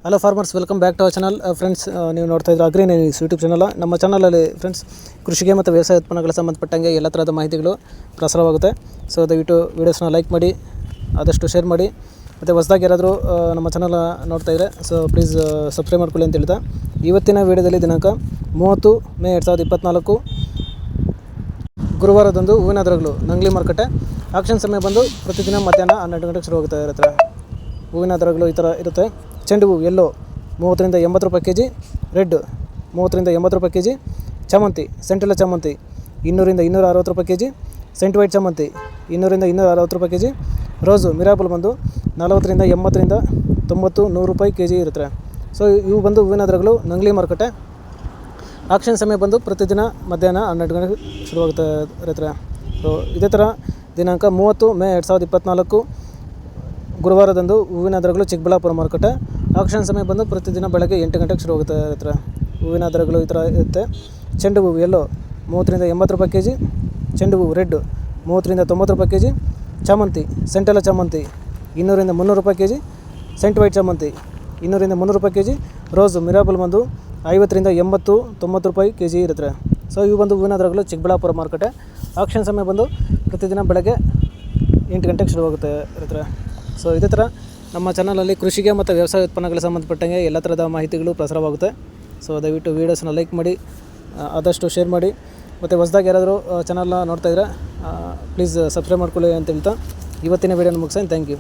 Hello farmers, welcome back to our channel. Friends, ನೀವು ನೋಡ್ತಾ ಇದ್ರೆ ಅಗ್ರಿ ನ್ಯೂಸ್ ಯೂಟ್ಯೂಬ್ ಚಾನಲ್. ನಮ್ಮ ಚಾನಲಲ್ಲಿ ಫ್ರೆಂಡ್ಸ್ ಕೃಷಿಗೆ ಮತ್ತು ವ್ಯವಸಾಯ ಉತ್ಪನ್ನಗಳ ಸಂಬಂಧಪಟ್ಟಂಗೆ ಎಲ್ಲ ಥರದ ಮಾಹಿತಿಗಳು ಪ್ರಸಾರವಾಗುತ್ತೆ. ಸೊ ದಯವಿಟ್ಟು ವೀಡಿಯೋಸ್ನ ಲೈಕ್ ಮಾಡಿ, ಆದಷ್ಟು ಶೇರ್ ಮಾಡಿ. ಮತ್ತು ಹೊಸದಾಗಿ ಯಾರಾದರೂ ನಮ್ಮ ಚಾನಲ್ ನೋಡ್ತಾ ಇದ್ದರೆ ಪ್ಲೀಸ್ ಸಬ್ಸ್ಕ್ರೈಬ್ ಮಾಡ್ಕೊಳ್ಳಿ ಅಂತ ಹೇಳ್ತಾ, ಇವತ್ತಿನ ವೀಡಿಯೋದಲ್ಲಿ ದಿನಾಂಕ 30 ಮೇ 2024 ಗುರುವಾರದಂದು ಹೂವಿನ ದರಗಳು ನಂಗ್ಲಿ ಮಾರುಕಟ್ಟೆ. ಆಕ್ಷನ್ ಸಮಯ ಬಂದು ಪ್ರತಿದಿನ ಮಧ್ಯಾಹ್ನ 12 ಗಂಟೆಗೆ ಶುರು ಆಗುತ್ತೆ ಇರುತ್ತೆ. ಹೂವಿನ ದರಗಳು ಈ ಥರ ಇರುತ್ತೆ. ಚೆಂಡು ಹೂವು ಎಲ್ಲೋ 30 ರಿಂದ 80 ರೂಪಾಯಿ ಕೆಜಿ, ರೆಡ್ 30 ರಿಂದ 80 ರೂಪಾಯಿ ಕೆಜಿ, ಚಾಮಂತಿ ಸೆಂಟೆಲ್ಲ ಚಾಮಂತಿ 200 ರಿಂದ 260 ರೂಪಾಯಿ ಕೆಜಿ, ಸೆಂಟ್ ವೈಟ್ ಚಾಮಂತಿ 200 ರಿಂದ 260 ರೂಪಾಯಿ ಕೆಜಿ, ರೋಸು ಮಿರಾಬಲ್ ಬಂದು 40 ರಿಂದ 80 ರಿಂದ 90 100 ರೂಪಾಯಿ ಕೆಜಿ ಇರುತ್ತೆ. ಸೊ ಇವು ಬಂದು ಹೂವಿನ ದರಗಳು ನಂಗ್ಲಿ ಮಾರುಕಟ್ಟೆ. ಆಕ್ಷನ್ ಸಮಯ ಬಂದು ಪ್ರತಿದಿನ ಮಧ್ಯಾಹ್ನ 12 ಗಂಟೆಗೆ ಶುರುವಾಗುತ್ತೆ ಇರುತ್ತೆ. ಸೊ ಇದೇ ಥರ ದಿನಾಂಕ 30 ಮೇ 2024 ಗುರುವಾರದಂದು ಹೂವಿನ ದರಗಳು ಚಿಕ್ಕಬಳ್ಳಾಪುರ ಮಾರುಕಟ್ಟೆ. ಆಕ್ಷನ್ ಸಮಯ ಬಂದು ಪ್ರತಿದಿನ ಬೆಳಗ್ಗೆ 8 ಗಂಟೆಗೆ ಶುರುವಾಗುತ್ತೆ ಇರುತ್ತೆ. ಹೂವಿನ ದರಗಳು ಈ ಥರ ಇರುತ್ತೆ. ಚೆಂಡು ಹೂವು ಎಲ್ಲೋ 30 ರಿಂದ 80 ರೂಪಾಯಿ ಕೆಜಿ, ಚೆಂಡು ಹೂವು ರೆಡ್ 30 ರಿಂದ 90 ರೂಪಾಯಿ ಕೆಜಿ, ಚಾಮಂತಿ ಸೆಂಟೆಲ್ಲ ಚಾಮಂತಿ 200 ರಿಂದ 300 ರೂಪಾಯಿ ಕೆಜಿ, ಸೆಂಟ್ ವೈಟ್ ಚಾಮಂತಿ 200 ರಿಂದ 300 ರೂಪಾಯಿ ಕೆಜಿ, ರೋಸು ಮಿರಾಬಲ್ ಬಂದು 50 ರಿಂದ 80 90 ರೂಪಾಯಿ ಕೆಜಿ ಇರುತ್ತೆ. ಸೊ ಇವು ಬಂದು ಹೂವಿನ ದರಗಳು ಚಿಕ್ಕಬಳ್ಳಾಪುರ ಮಾರುಕಟ್ಟೆ. ಆಕ್ಷನ್ ಸಮಯ ಬಂದು ಪ್ರತಿದಿನ ಬೆಳಗ್ಗೆ 8 ಗಂಟೆಗೆ ಶುರುವಾಗುತ್ತೆ ಇರುತ್ತೆ. ಸೊ ಇದೇ ಥರ ನಮ್ಮ ಚಾನಲಲ್ಲಿ ಕೃಷಿಗೆ ಮತ್ತು ವ್ಯವಸಾಯ ಉತ್ಪನ್ನಗಳಿಗೆ ಸಂಬಂಧಪಟ್ಟಂಗೆ ಎಲ್ಲ ಥರದ ಮಾಹಿತಿಗಳು ಪ್ರಸಾರವಾಗುತ್ತೆ. ಸೊ ದಯವಿಟ್ಟು ವೀಡಿಯೋಸ್ನ ಲೈಕ್ ಮಾಡಿ, ಆದಷ್ಟು ಶೇರ್ ಮಾಡಿ. ಮತ್ತು ಹೊಸದಾಗಿ ಯಾರಾದರೂ ಚಾನಲ್ನ ನೋಡ್ತಾಯಿದ್ರೆ ಪ್ಲೀಸ್ ಸಬ್ಸ್ಕ್ರೈಬ್ ಮಾಡ್ಕೊಳ್ಳಿ ಅಂತ ಹೇಳ್ತಾ ಇವತ್ತಿನ ವೀಡಿಯೋನ ಮುಗಿಸ್ತೀನಿ. Thank you.